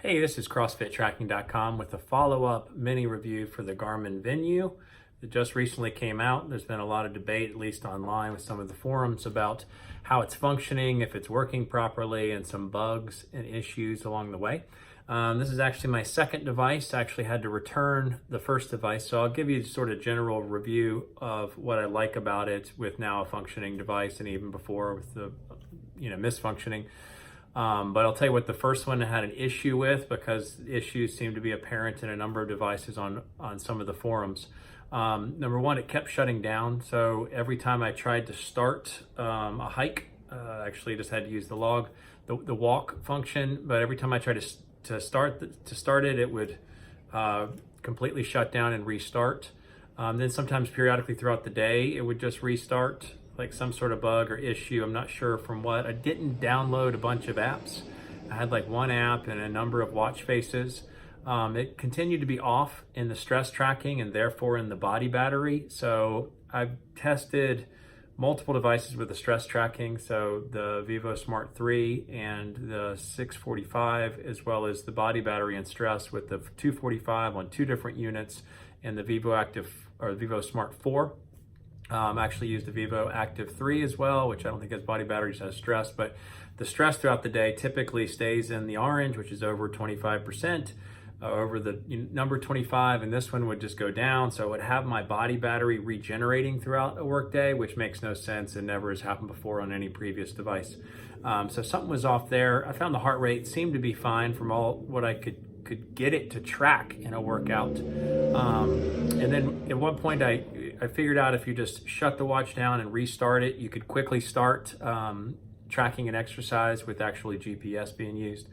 Hey, this is CrossFitTracking.com with a follow-up mini review for the Garmin Venu that just recently came out. There's been a lot of debate, at least online with some of the forums, about how it's functioning, if it's working properly, and some bugs and issues along the way. This is actually my second device. I actually had to return the first device, so I'll give you sort of general review of what I like about it with now a functioning device and even before with the misfunctioning. But I'll tell you what the first one I had an issue with, because issues seem to be apparent in a number of devices on some of the forums. Number one, it kept shutting down. So every time I tried to start a hike, actually just had to use the walk function. But every time I tried to start it, it would completely shut down and restart. Then sometimes periodically throughout the day, it would just restart, like some sort of bug or issue. I'm not sure from what. I didn't download a bunch of apps. I had like one app and a number of watch faces. It continued to be off in the stress tracking and therefore in the body battery. So I've tested multiple devices with the stress tracking. So the Vivo Smart 3 and the 645, as well as the body battery and stress with the 245 on two different units, and the Vivo Smart 4. Actually used the Vivo Active 3 as well, which I don't think has body batteries, has stress, but the stress throughout the day typically stays in the orange, which is over 25%, over the number 25, and this one would just go down. So it would have my body battery regenerating throughout a workday, which makes no sense and never has happened before on any previous device. So something was off there. I found the heart rate seemed to be fine from all what I could get it to track in a workout. And then at one point I figured out if you just shut the watch down and restart it, you could quickly start tracking an exercise with actually GPS being used.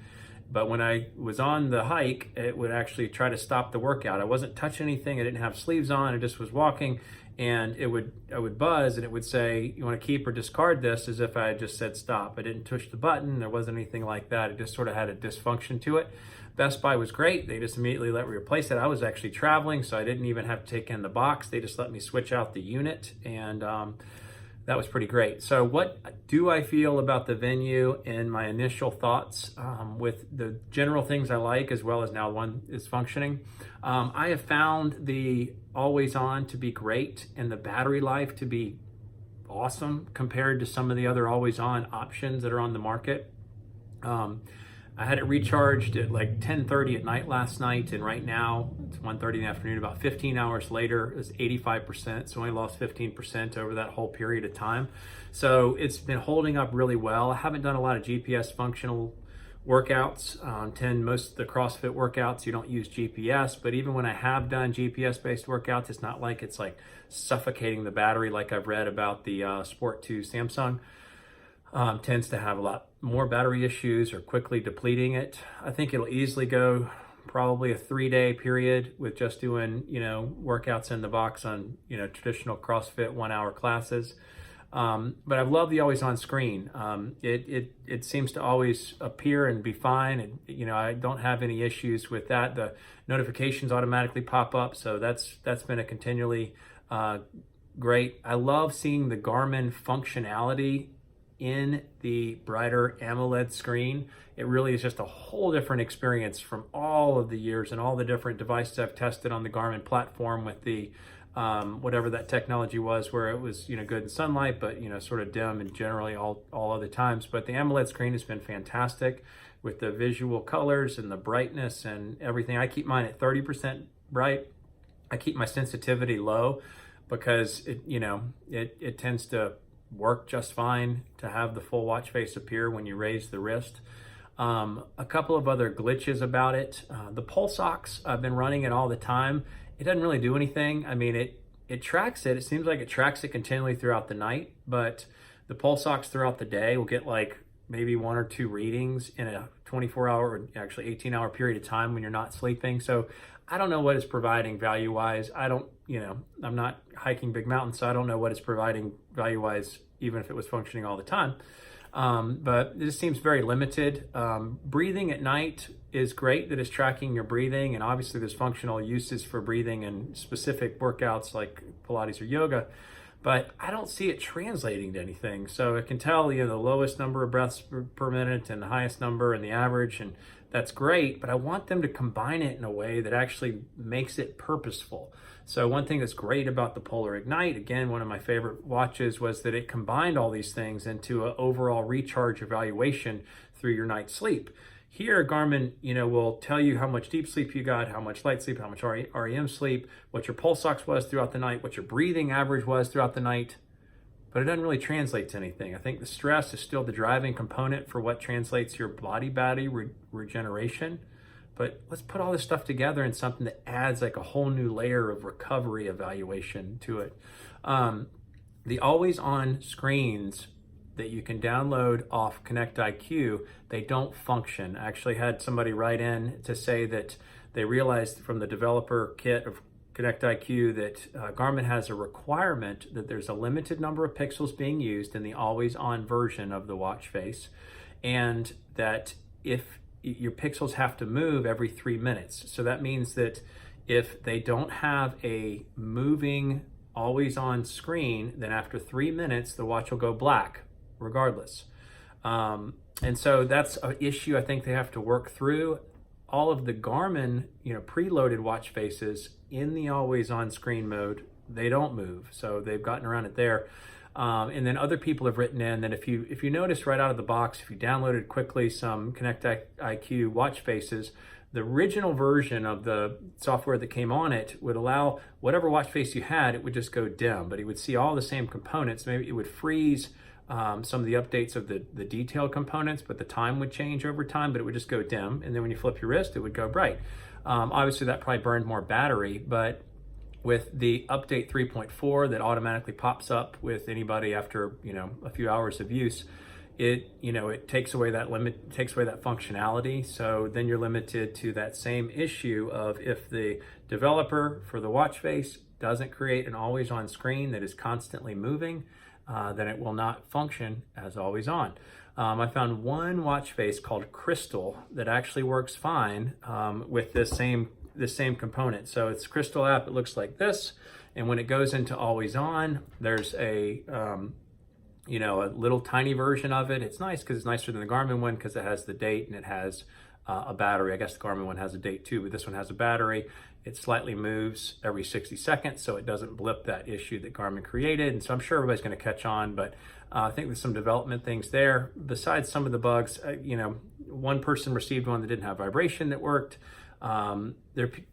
But when I was on the hike, it would actually try to stop the workout. I wasn't touching anything. I didn't have sleeves on. I just was walking, and I would buzz, and it would say, you want to keep or discard this, as if I had just said stop. I didn't push the button. There wasn't anything like that. It just sort of had a dysfunction to it. Best Buy was great. They just immediately let me replace it. I was actually traveling, so I didn't even have to take in the box. They just let me switch out the unit, and that was pretty great. So what do I feel about the Venu and my initial thoughts with the general things I like, as well as now one is functioning? I have found the always on to be great and the battery life to be awesome compared to some of the other always on options that are on the market. I had it recharged at like 10:30 at night last night, and right now it's 1:30 in the afternoon. About 15 hours later, it's 85%, so I only lost 15% over that whole period of time. So it's been holding up really well. I haven't done a lot of GPS functional workouts. Most of the CrossFit workouts, you don't use GPS, but even when I have done GPS-based workouts, it's not like it's like suffocating the battery like I've read about the Sport 2 Samsung. Tends to have a lot more battery issues or quickly depleting it. I think it'll easily go probably a 3-day period with just doing, workouts in the box on, traditional CrossFit 1-hour classes. But I've loved the always on screen. It seems to always appear and be fine. And, I don't have any issues with that. The notifications automatically pop up. So that's been a continually, great. I love seeing the Garmin functionality in the brighter AMOLED screen. It really is just a whole different experience from all of the years and all the different devices I've tested on the Garmin platform with the whatever that technology was, where it was good in sunlight, but sort of dim and generally all other times. But the AMOLED screen has been fantastic with the visual colors and the brightness and everything. I keep mine at 30% bright. I keep my sensitivity low because it tends to work just fine to have the full watch face appear when you raise the wrist. A couple of other glitches about it. The pulse ox, I've been running it all the time. It doesn't really do anything. I mean, it tracks it. It seems like it tracks it continually throughout the night, but the pulse ox throughout the day will get like maybe 1 or 2 readings in a 24-hour, or actually 18-hour period of time when you're not sleeping. So I don't know what it's providing value-wise. I'm not hiking big mountains, so I don't know what it's providing value-wise, even if it was functioning all the time. But it just seems very limited. Breathing at night is great, that it's tracking your breathing, and obviously there's functional uses for breathing in specific workouts like Pilates or yoga. but I don't see it translating to anything. So it can tell, the lowest number of breaths per minute and the highest number and the average, and that's great, but I want them to combine it in a way that actually makes it purposeful. So one thing that's great about the Polar Ignite, again, one of my favorite watches, was that it combined all these things into an overall recharge evaluation through your night's sleep. Here, Garmin, will tell you how much deep sleep you got, how much light sleep, how much REM sleep, what your pulse ox was throughout the night, what your breathing average was throughout the night, but it doesn't really translate to anything. I think the stress is still the driving component for what translates to your body battery regeneration. But let's put all this stuff together in something that adds like a whole new layer of recovery evaluation to it. The always on screens that you can download off Connect IQ, they don't function. I actually had somebody write in to say that they realized from the developer kit of Connect IQ that Garmin has a requirement that there's a limited number of pixels being used in the always on version of the watch face, and that if your pixels have to move every 3 minutes. So that means that if they don't have a moving always on screen, then after 3 minutes, the watch will go black regardless. And so that's an issue I think they have to work through. All of the Garmin, preloaded watch faces in the always on screen mode, they don't move. So they've gotten around it there. And then other people have written in that if you notice right out of the box, if you downloaded quickly some Connect IQ watch faces, the original version of the software that came on it would allow whatever watch face you had, it would just go dim, but it would see all the same components. Maybe it would freeze some of the updates of the detailed components, but the time would change over time, but it would just go dim. And then when you flip your wrist, it would go bright. Obviously that probably burned more battery, but with the update 3.4 that automatically pops up with anybody after, a few hours of use, it takes away that functionality. So then you're limited to that same issue of if the developer for the watch face doesn't create an always on screen that is constantly moving, then it will not function as always on. I found one watch face called Crystal that actually works fine with this same component. So it's Crystal app. It looks like this, and when it goes into always on, there's a little tiny version of it. It's nice because it's nicer than the Garmin one because it has the date and it has a battery. I guess the Garmin one has a date too, but this one has a battery. It slightly moves every 60 seconds, so it doesn't blip that issue that Garmin created. And so I'm sure everybody's going to catch on, but I think there's some development things there. Besides some of the bugs, one person received one that didn't have vibration that worked.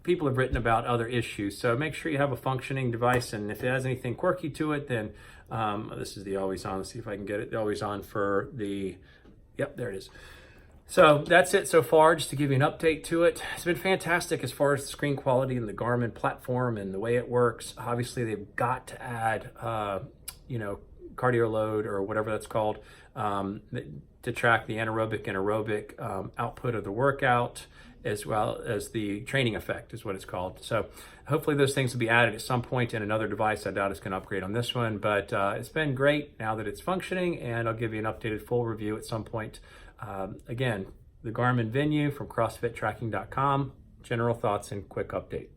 People have written about other issues, so make sure you have a functioning device, and if it has anything quirky to it, then this is the always on. Let's see if I can get it. The always on for the, yep, there it is. So that's it so far, just to give you an update to it. It's been fantastic as far as the screen quality and the Garmin platform and the way it works. Obviously, they've got to add, cardio load or whatever that's called, to track the anaerobic and aerobic output of the workout, as well as the training effect is what it's called. So hopefully those things will be added at some point in another device. I doubt it's going to upgrade on this one, but it's been great now that it's functioning, and I'll give you an updated full review at some point. Again, the Garmin Venu from CrossFitTracking.com. General thoughts and quick update.